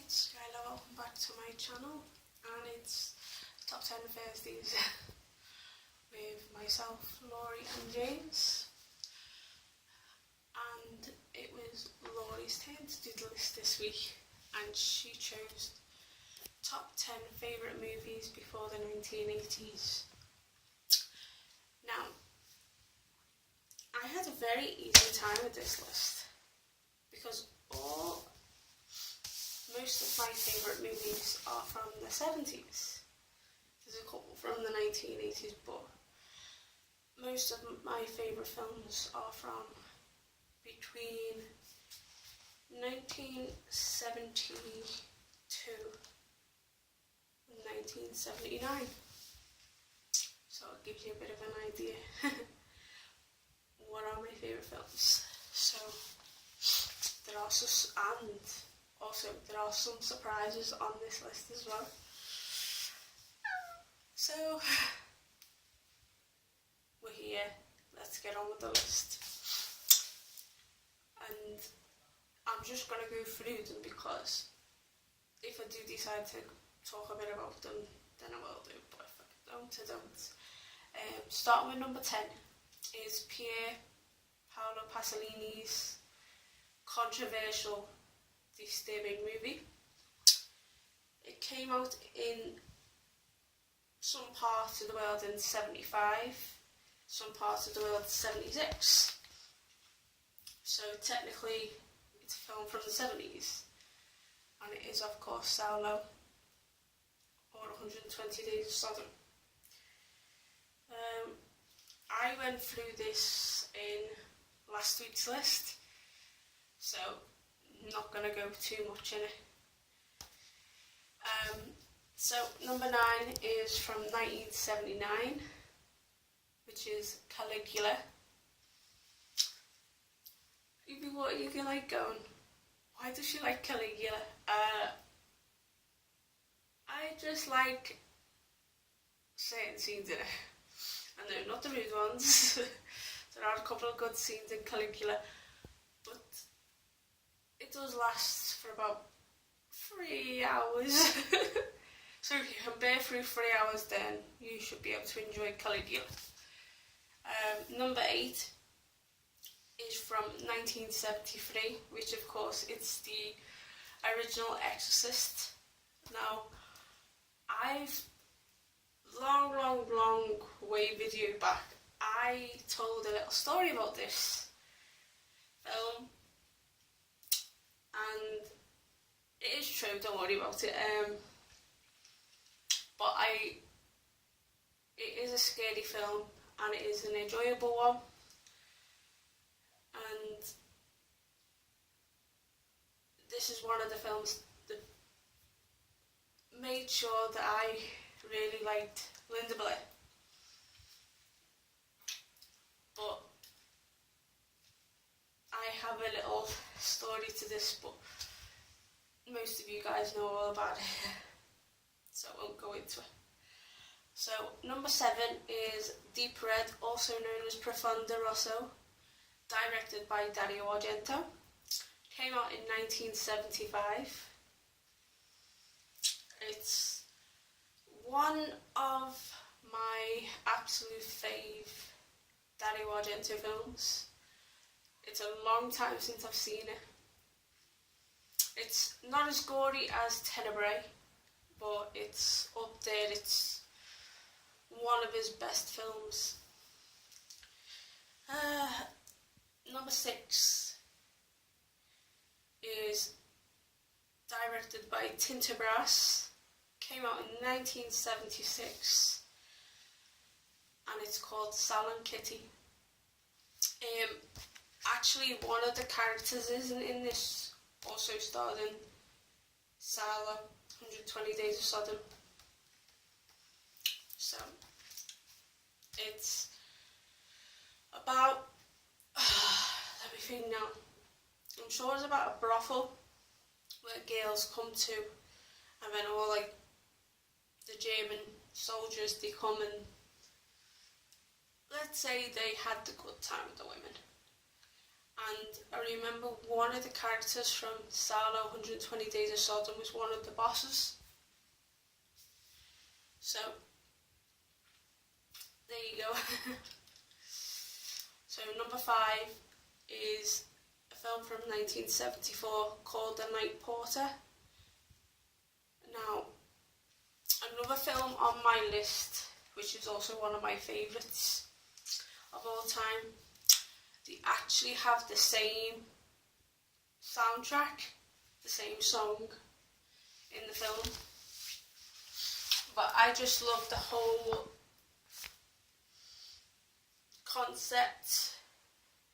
it's Skyla, welcome back to my channel, and it's Top 10 Thursdays with myself, Lauri and James. And it was Lauri's turn to do the list this week, and she chose top 10 favourite movies before the 1980s. Now, I had a very easy time with this list because most of my favourite movies are from the 70s. There's a couple from the 1980s, but most of my favourite films are from between 1972 and 1979. So it gives you a bit of an idea what are my favourite films. So there are some surprises on this list as well. So we're here, let's get on with the list. And I'm just going to go through them because if I do decide to talk a bit about them, then I will do, but if I don't, I don't. Starting with number 10 is Pier Paolo Pasolini's controversial, disturbing movie. It came out in some parts of the world in 75, some parts of the world in 76. So technically it's a film from the 70s, and it is of course Solo or 120 Days of Sodom. I went through this in last week's list, so I'm not going to go too much in it. So number 9 is from 1979, which is Caligula. You'd be what you can like going, why does she like Caligula? I just like certain scenes in it. And they're not the rude ones. There are a couple of good scenes in Caligula, but it does last for about 3 hours. So if you can bear through 3 hours, then you should be able to enjoy Caligula. Number 8 is from 1973, which of course it's the original Exorcist. Now, I've long way video back, I told a little story about this film, and it is true, don't worry about it. But it is a scary film, and it is an enjoyable one, and this is one of the films that made sure that I really liked Linda Blair. But I have a little story to this, but most of you guys know all about it, so I won't go into it. So number 7 is Deep Red, also known as Profondo Rosso, directed by Dario Argento. Came out in 1975. It's one of my absolute fave Dario Argento films. It's a long time since I've seen it. It's not as gory as Tenebrae, but it's up there. It's one of his best films. Number 6 is directed by Tintobrass. Came out in 1976, and it's called Sal and Kitty. Actually, one of the characters isn't in this, also starred in Sal, 120 Days of Sodom. So it's about, let me think now, I'm sure it's about a brothel where girls come to, and then all like the German soldiers, they come and let's say they had the good time with the women, And I remember one of the characters from Skyla 120 Days of Sodom was one of the bosses. So, there you go. So number 5 is a film from 1974 called The Night Porter. Now, another film on my list, which is also one of my favourites of all time. They actually have the same soundtrack, the same song in the film. But I just love the whole concept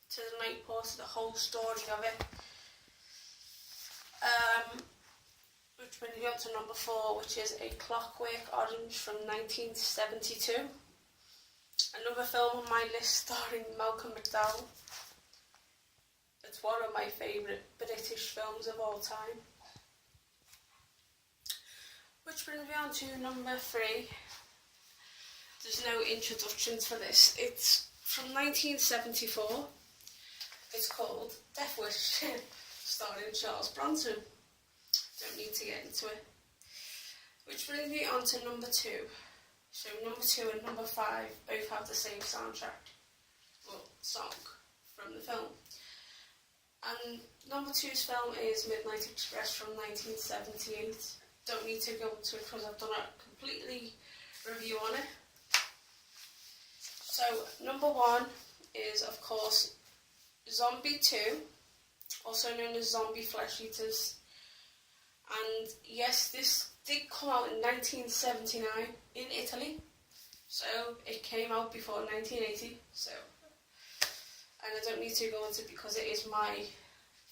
to The Night Porter, the whole story of it. Which brings me on to number 4, which is A Clockwork Orange from 1972. Another film on my list starring Malcolm McDowell. It's one of my favourite British films of all time. Which brings me on to number 3. There's no introductions for this. It's from 1974. It's called Death Wish, starring Charles Bronson. Don't need to get into it. Which brings me on to number 2. So number 2 and number 5 both have the same soundtrack, well, song from the film. And number 2's film is Midnight Express from 1978. Don't need to go into it because I've done a completely review on it. So number 1 is, of course, Zombie 2, also known as Zombie Flesh Eaters. And yes, this did come out in 1979 in Italy, so it came out before 1980. So, and I don't need to go into it because it is my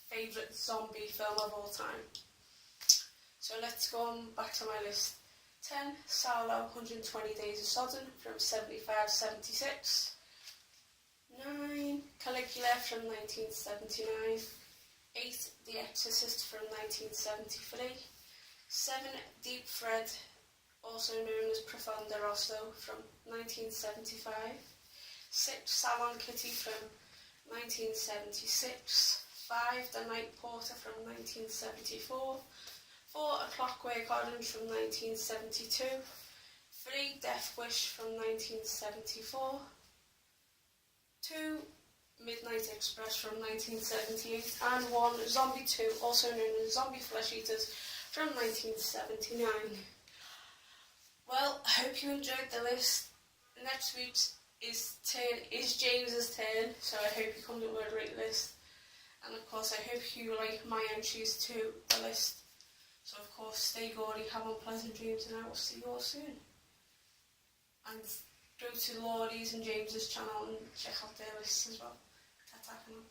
favourite zombie film of all time. So let's go on back to my list. 10, Skyla 120 Days of Sodom from 75-76. 9, Caligula from 1979. 8, The Exorcist from 1973. 7, Deep Thread, also known as Profondo Rosso, from 1975. 6, Salon Kitty from 1976. 5, The Night Porter from 1974. 4, A Clockwork Orange from 1972. 3, Death Wish from 1974. 2, Midnight Express from 1978, and 1, Zombie 2, also known as Zombie Flesh Eaters, from 1979. Well, I hope you enjoyed the list. Next week's turn is James's turn, so I hope you come up with a great list. And of course, I hope you like my entries to the list. So of course, stay gaudy, have unpleasant dreams, and I will see you all soon. And go to Lauri's and James's channel and check out their lists as well. Ta-ta for now.